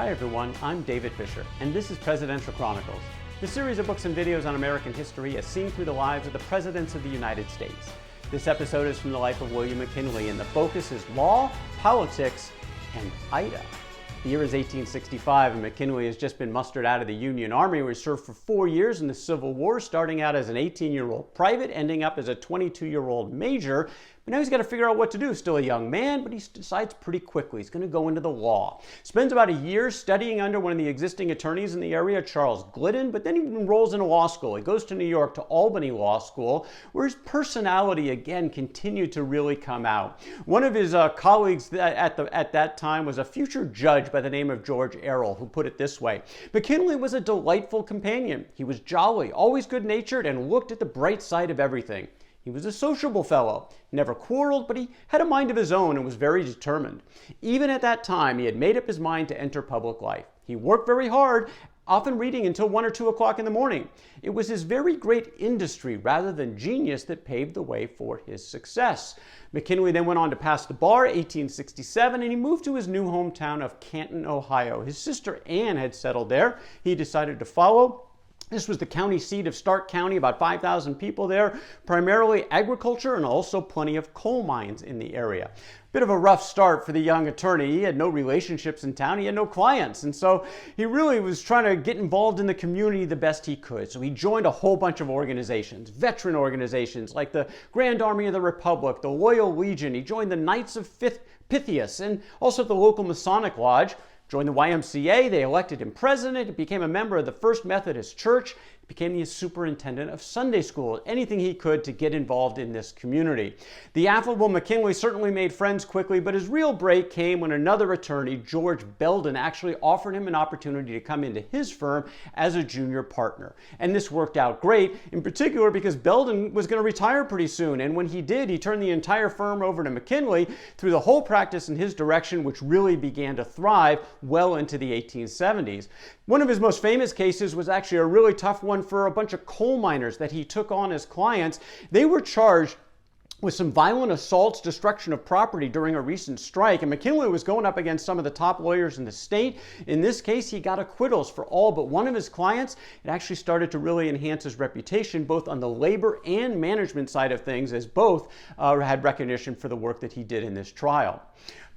Hi everyone, I'm David Fisher, and this is Presidential Chronicles, the series of books and videos on American history as seen through the lives of the presidents of the United States. This episode is from the life of William McKinley, and the focus is law, politics, and Ida. The year is 1865, and McKinley has just been mustered out of the Union Army, where he served for 4 years in the Civil War, starting out as an 18-year-old private, ending up as a 22-year-old major. But now he's got to figure out what to do. Still a young man, but he decides pretty quickly he's going to go into the law. Spends about a year studying under one of the existing attorneys in the area, Charles Glidden, but then he enrolls in a law school. He goes to New York to Albany Law School, where his personality again continued to really come out. One of his colleagues at that time was a future judge by the name of George Errol, who put it this way: McKinley was a delightful companion. He was jolly, always good-natured, and looked at the bright side of everything. He was a sociable fellow, never quarreled, but he had a mind of his own and was very determined. Even at that time, he had made up his mind to enter public life. He worked very hard, often reading until 1 or 2 o'clock in the morning. It was his very great industry rather than genius that paved the way for his success. McKinley then went on to pass the bar, 1867, and he moved to his new hometown of Canton, Ohio. His sister Anne had settled there. He decided to follow. This was the county seat of Stark County, about 5,000 people there, primarily agriculture and also plenty of coal mines in the area. Bit of a rough start for the young attorney. He had no relationships in town, he had no clients, and so he really was trying to get involved in the community the best he could. So he joined a whole bunch of organizations, veteran organizations like the Grand Army of the Republic, the Loyal Legion. He joined the Knights of Pythias and also the local Masonic Lodge. Joined the YMCA, they elected him president, he became a member of the First Methodist Church, became the superintendent of Sunday school, anything he could to get involved in this community. The affable McKinley certainly made friends quickly, but his real break came when another attorney, George Belden, actually offered him an opportunity to come into his firm as a junior partner. And this worked out great, in particular because Belden was going to retire pretty soon, and when he did, he turned the entire firm over to McKinley, through the whole practice in his direction, which really began to thrive well into the 1870s. One of his most famous cases was actually a really tough one for a bunch of coal miners that he took on as clients. They were charged with some violent assaults, destruction of property during a recent strike, and McKinley was going up against some of the top lawyers in the state. In this case, he got acquittals for all but one of his clients. It actually started to really enhance his reputation, both on the labor and management side of things, as both had recognition for the work that he did in this trial.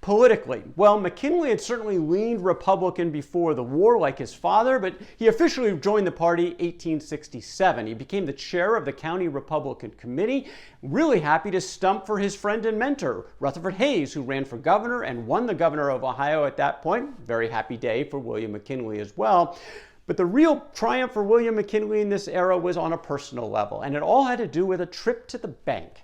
Politically, well, McKinley had certainly leaned Republican before the war, like his father, but he officially joined the party 1867. He became the chair of the County Republican Committee, really happy to stump for his friend and mentor, Rutherford, who ran for governor and won the governor of Ohio at that point. Very happy day for William McKinley as well. But the real triumph for William McKinley in this era was on a personal level, and it all had to do with a trip to the bank.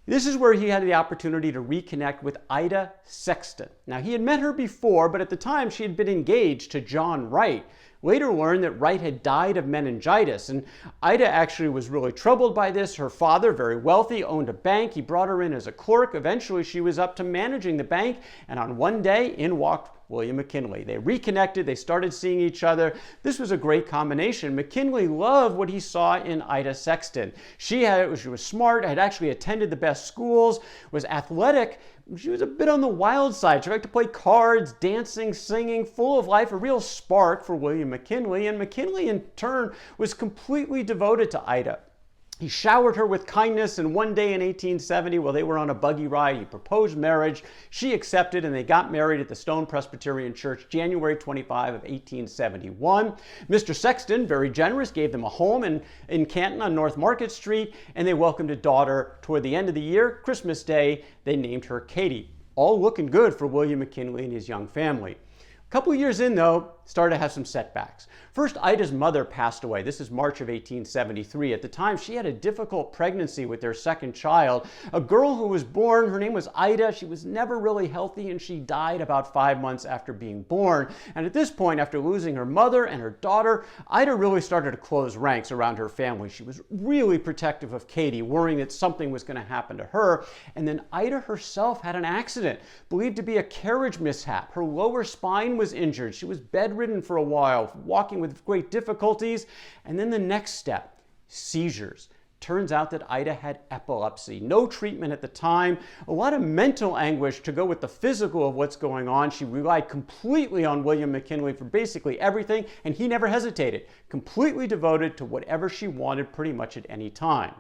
This is where he had the opportunity to reconnect with Ida Sexton. Now, he had met her before, but at the time she had been engaged to John Wright. Later learned that Wright had died of meningitis, and Ida actually was really troubled by this. Her father, very wealthy, owned a bank. He brought her in as a clerk. Eventually, she was up to managing the bank, and on one day, in walked William McKinley. They reconnected, they started seeing each other. This was a great combination. McKinley loved what he saw in Ida Sexton. She was smart, had actually attended the best schools, was athletic. She was a bit on the wild side. She liked to play cards, dancing, singing, full of life, a real spark for William McKinley. And McKinley, in turn, was completely devoted to Ida. He showered her with kindness, and one day in 1870, while they were on a buggy ride, he proposed marriage. She accepted, and they got married at the Stone Presbyterian Church, January 25 of 1871. Mr. Sexton, very generous, gave them a home in Canton on North Market Street, and they welcomed a daughter toward the end of the year. Christmas Day, they named her Katie. All looking good for William McKinley and his young family. A couple years in, though, started to have some setbacks. First, Ida's mother passed away. This is March of 1873. At the time, she had a difficult pregnancy with their second child, a girl who was born. Her name was Ida. She was never really healthy, and she died about 5 months after being born. And at this point, after losing her mother and her daughter, Ida really started to close ranks around her family. She was really protective of Katie, worrying that something was going to happen to her. And then Ida herself had an accident, believed to be a carriage mishap. Her lower spine was injured. She was bedridden for a while, walking with great difficulties. And then the next step, seizures. Turns out that Ida had epilepsy. No treatment at the time. A lot of mental anguish to go with the physical of what's going on. She relied completely on William McKinley for basically everything, and he never hesitated. Completely devoted to whatever she wanted pretty much at any time.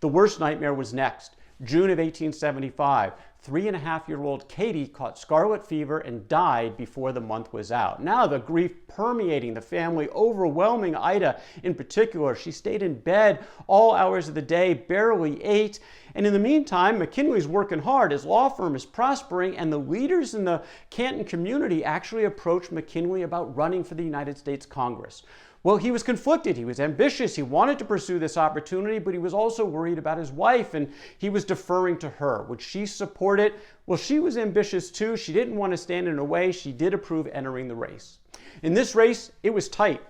The worst nightmare was next. June of 1875. 3.5-year-old Katie caught scarlet fever and died before the month was out. Now the grief permeating the family, overwhelming Ida in particular. She stayed in bed all hours of the day, barely ate. And in the meantime, McKinley's working hard. His law firm is prospering, and the leaders in the Canton community actually approached McKinley about running for the United States Congress. Well, he was conflicted. He was ambitious. He wanted to pursue this opportunity, but he was also worried about his wife, and he was deferring to her. Would she support it? Well, she was ambitious too. She didn't want to stand in her way. She did approve entering the race. In this race, it was tight.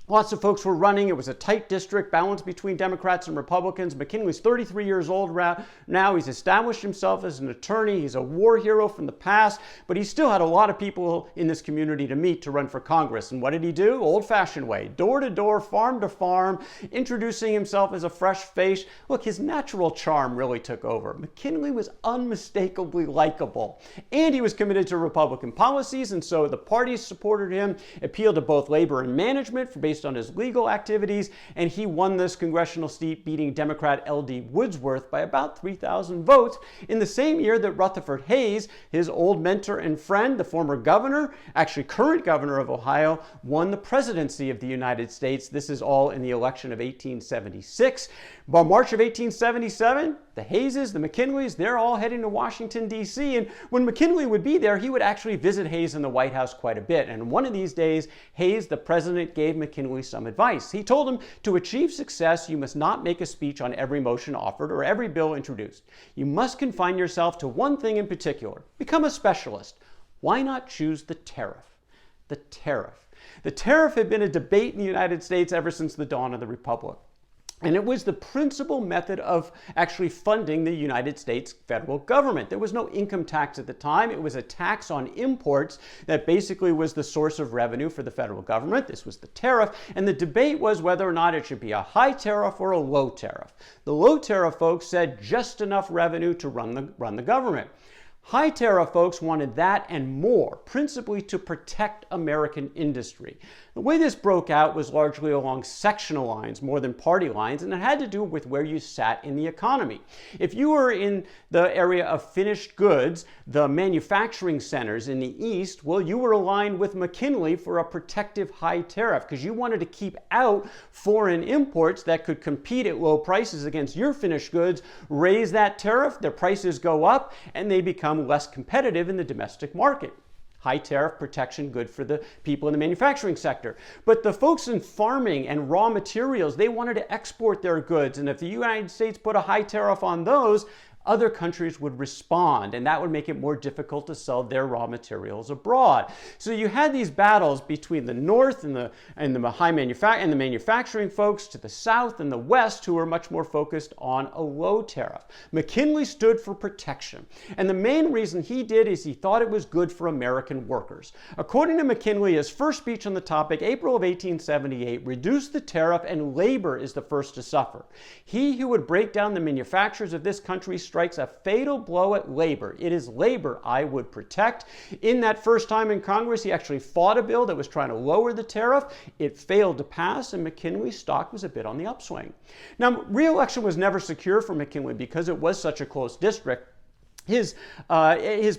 Lots of folks were running. It was a tight district, balanced between Democrats and Republicans. McKinley's 33 years old now. He's established himself as an attorney. He's a war hero from the past, but he still had a lot of people in this community to meet to run for Congress. And what did he do? Old-fashioned way, door to door, farm to farm, introducing himself as a fresh face. Look, his natural charm really took over. McKinley was unmistakably likable, and he was committed to Republican policies, and so the parties supported him, appealed to both labor and management based on his legal activities, and he won this congressional seat, beating Democrat L.D. Woodsworth by about 3,000 votes in the same year that Rutherford Hayes, his old mentor and friend, the former governor, actually current governor of Ohio, won the presidency of the United States. This is all in the election of 1876. By March of 1877, the Hayeses, the McKinleys, they're all heading to Washington, D.C., and when McKinley would be there, he would actually visit Hayes in the White House quite a bit. And one of these days, Hayes, the president, gave McKinley some advice. He told him, to achieve success, you must not make a speech on every motion offered or every bill introduced. You must confine yourself to one thing in particular. Become a specialist. Why not choose the tariff? The tariff. The tariff had been a debate in the United States ever since the dawn of the Republic. And it was the principal method of actually funding the United States federal government. There was no income tax at the time. It was a tax on imports that basically was the source of revenue for the federal government. This was the tariff. And the debate was whether or not it should be a high tariff or a low tariff. The low tariff folks said just enough revenue to run the government. High tariff folks wanted that and more, principally to protect American industry. The way this broke out was largely along sectional lines more than party lines, and it had to do with where you sat in the economy. If you were in the area of finished goods, the manufacturing centers in the East, well, you were aligned with McKinley for a protective high tariff because you wanted to keep out foreign imports that could compete at low prices against your finished goods, raise that tariff, their prices go up, and they become less competitive in the domestic market. High tariff protection, good for the people in the manufacturing sector. But the folks in farming and raw materials, they wanted to export their goods. And if the United States put a high tariff on those, other countries would respond, and that would make it more difficult to sell their raw materials abroad. So you had these battles between the North and the manufacturing folks to the South and the West, who were much more focused on a low tariff. McKinley stood for protection, and the main reason he did is he thought it was good for American workers. According to McKinley, his first speech on the topic, April of 1878, reduced the tariff and labor is the first to suffer. He who would break down the manufacturers of this country strikes a fatal blow at labor. It is labor I would protect. In that first time in Congress, he actually fought a bill that was trying to lower the tariff. It failed to pass, and McKinley's stock was a bit on the upswing. Now, re-election was never secure for McKinley because it was such a close district. His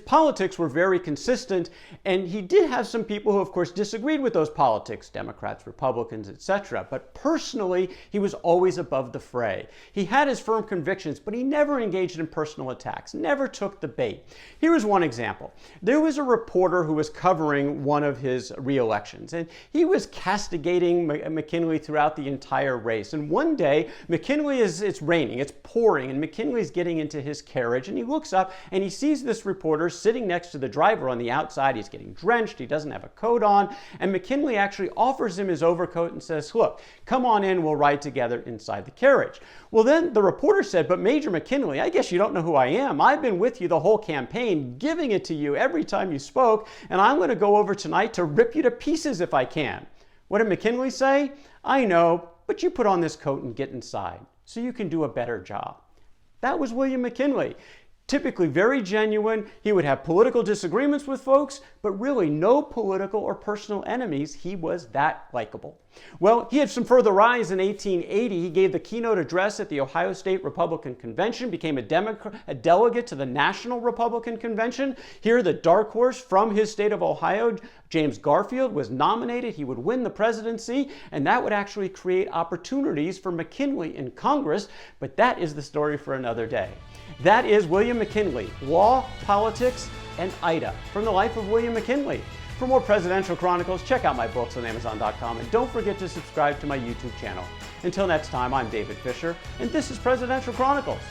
politics were very consistent, and he did have some people who, of course, disagreed with those politics, Democrats, Republicans, etc. But personally, he was always above the fray. He had his firm convictions, but he never engaged in personal attacks, never took the bait. Here is one example. There was a reporter who was covering one of his re-elections, and he was castigating McKinley throughout the entire race. And one day, it's raining, it's pouring, and McKinley's getting into his carriage, and he looks up and he sees this reporter sitting next to the driver on the outside. He's getting drenched. He doesn't have a coat on. And McKinley actually offers him his overcoat and says, look, come on in. We'll ride together inside the carriage. Well, then the reporter said, but Major McKinley, I guess you don't know who I am. I've been with you the whole campaign, giving it to you every time you spoke, and I'm going to go over tonight to rip you to pieces if I can. What did McKinley say? I know, but you put on this coat and get inside. so you can do a better job. That was William McKinley. Typically very genuine. He would have political disagreements with folks, but really no political or personal enemies. He was that likable. Well, he had some further rise in 1880. He gave the keynote address at the Ohio State Republican Convention, became a delegate to the National Republican Convention. Here, the dark horse from his state of Ohio, James Garfield, was nominated. He would win the presidency, and that would actually create opportunities for McKinley in Congress, but that is the story for another day. That is William McKinley, Law, Politics, and Ida, from the life of William McKinley. For more presidential chronicles, check out my books on Amazon.com, and don't forget to subscribe to my YouTube channel. Until next time, I'm David Fisher, and this is Presidential Chronicles.